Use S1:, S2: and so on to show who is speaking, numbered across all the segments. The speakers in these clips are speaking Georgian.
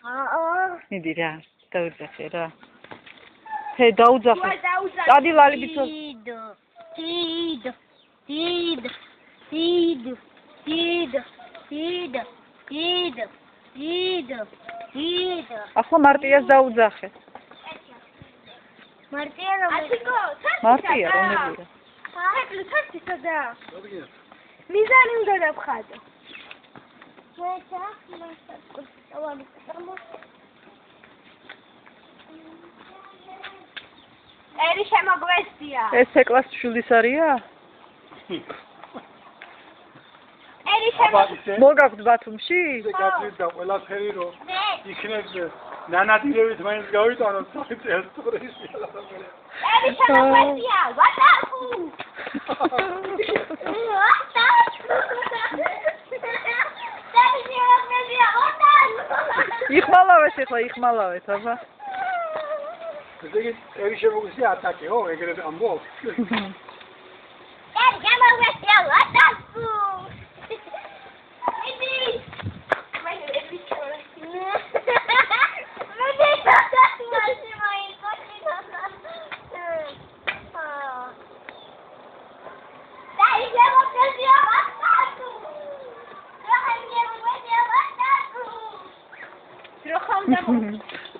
S1: მიდი რა, დაუძახე რა. ჰე, დაუძახე. წადი ლალიბიც. ახლა მარტიას დაუძახე.
S2: მარტია რომელი?
S1: მარტია რომელია?
S2: თეთრი სადა. მიზანი უნდა დავხატო. ერი შემოგვესწია.
S1: ეს ეკლას შვილის არია?
S2: ერი შემოგვესწია.
S1: მოგაქვთ ბათუმში?
S3: გაგიდა ყველაფერი რომ იქნებ ნანადირებით მაინც გავიტანოთ წელს ტურის.
S2: ერი შემოგვესწია. ვატარკუ.
S1: იხმალავეთ ახლა, იხმალავეთ, აბა.
S3: ესე იგი, ერი შემოგვესწია ატაკიო, ეგრეთ ამბობ.
S2: ერი შემოგვესწია, ვატარკუ.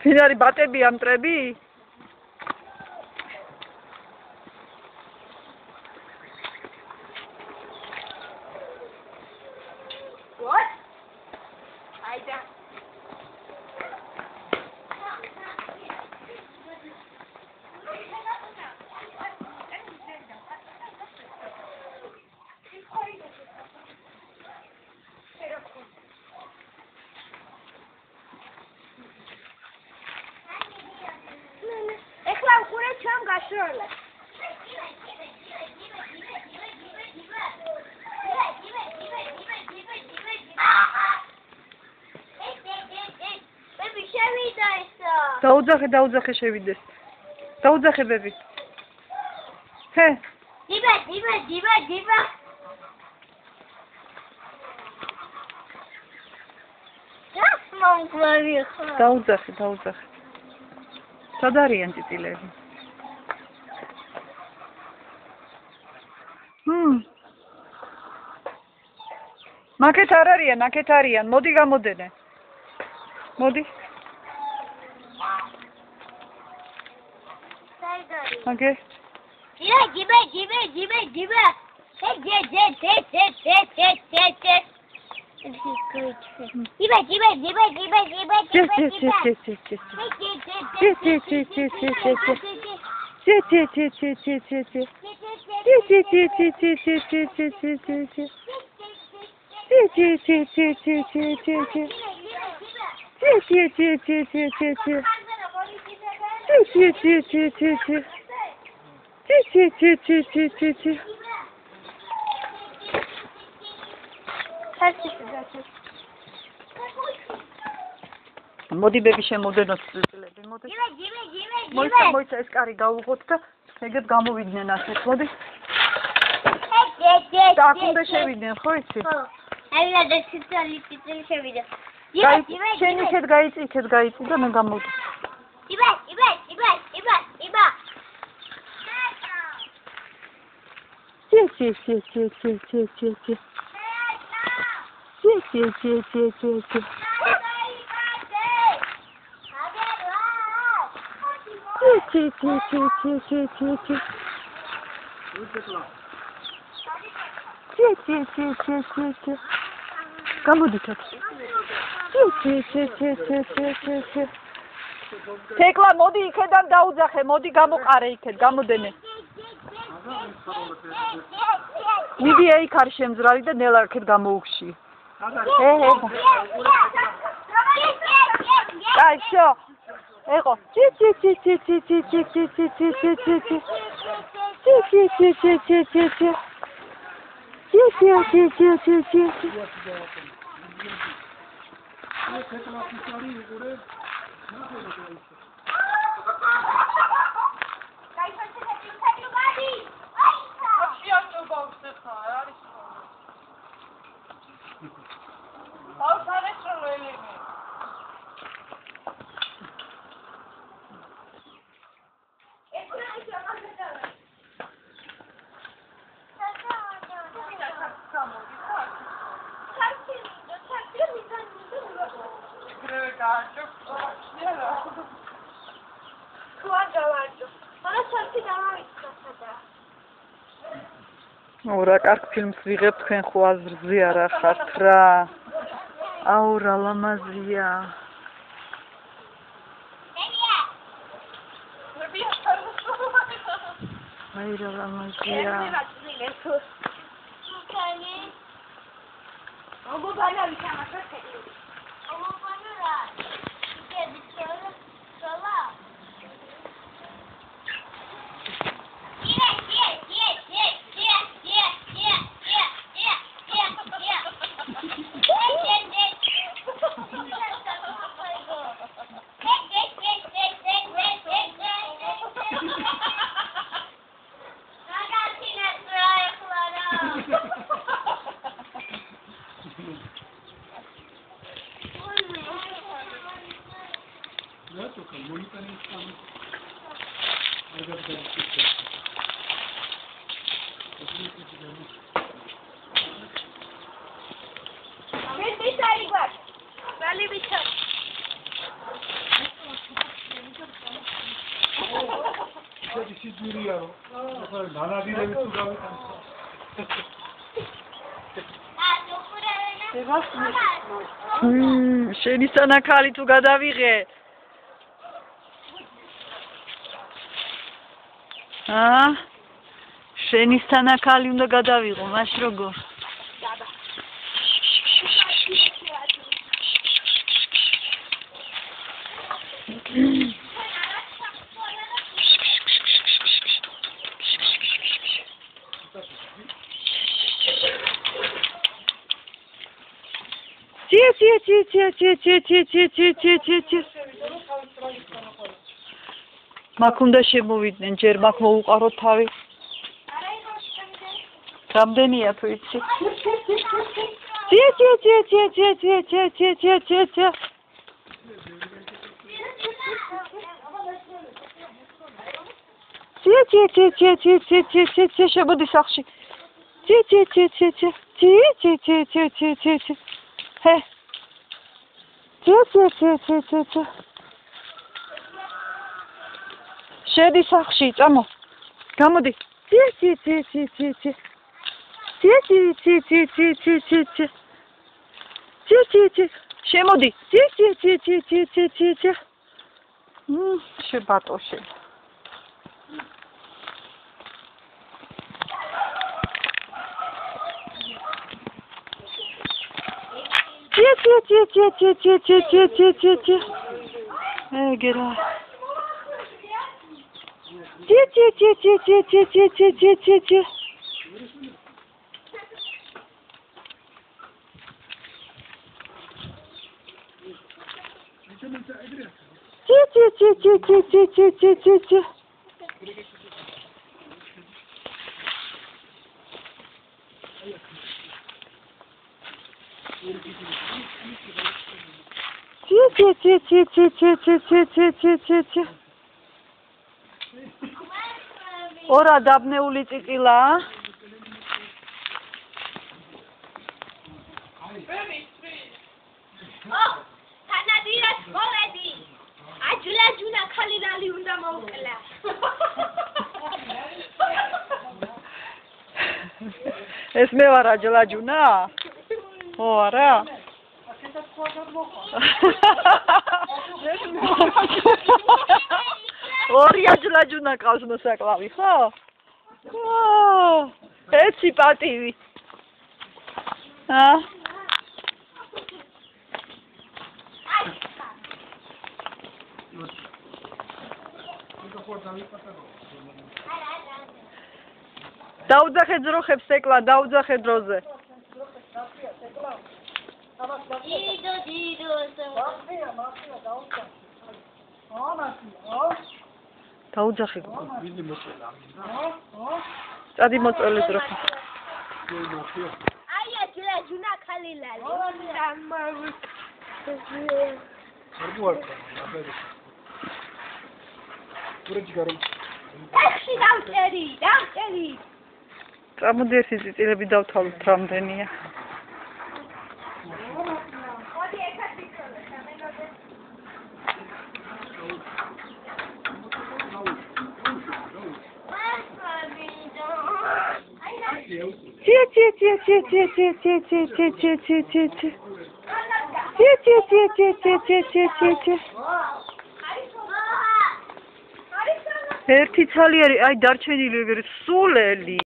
S1: ვინ არის ბატები ამტრები?
S2: What? Aida. ეხლა უყურე ჩემ გაშროლებს. ბები შევიდა ესა.
S1: დაუძახე შევიდეს. დაუძახე ბები. ჰე.
S2: დიბა. რას მომკლავი ხარ?
S1: დაუძახე. სად არიან ტიტილები? მაკეთ არ არიან, მოდი გამოდენე. მოდი. Okay.
S2: Gibe.
S1: მოდი ბები შემოდენოთ წილები, მოდი. მოიცა ეს კარი გავუღოთ და ეგეთ გამოვიდნენ ასეთ, მოდი. და აქ უნდა შევიდნენ, ხო იცი?
S2: ხო. აილა და ციტალი შევიდა.
S1: შენ იქეთ გაიწი და მე გამოვიდე.
S2: იბა.
S1: გამოდით. თეკლა მოდი იქედან დაუძახე, მოდი გამოყარე იქეთ, გამოდენე. მიდი იქ არის შემძრალი და ნელა იქეთ გამოუგში. აი, შო. ეხო. გააჭო.
S2: თუ არ გავარჯო. არა სანთი დავაიწყდა.
S1: რა კარგ ფილმს ვიღებ თქვენ ხო აზრზე არა ხართ რა. აუ რა ლამაზია. აი რა ლამაზია. შენი სანაქალი თუ გადავიღე. შენი სანაქალი უნდა გადავიღო, მაშ როგორ? მაგ უნდა შემოვიდნენ, ჯერ მაგ მოუყაროთ თავი. რამდენია თუ იცი? შემოდი სახლში. ჰე. შედი სახლში, წამო. გამოდი. შემოდი. შებატოშე. ეგერა. ორა დაბნეული წიწილა.
S2: თანადირას მოვედი. აჯლაჯუნა ხალინალი უნდა მოვკლა.
S1: ეს მე ვარ აჯლაჯუნა? ო არა. ორი აჯლაჯუნა ყავს მოსაკლავი, ხო? ეცი პატივი. დაუძახე ძროხებს ეკლა, დაუძახე დროზე. დაუძახე. წადი მოწველი ძროხი.
S2: აი აჯლაჯუნა ხალინალი. ტაქსი დავწერი.
S1: წამოდი ერთი წიწილები დავთვალოთ რამდენია.
S2: მოდი ეხა თვითონ, სამენოზე.
S1: ერთი ცალი არის, აი დარჩენილი ვერა სულელი.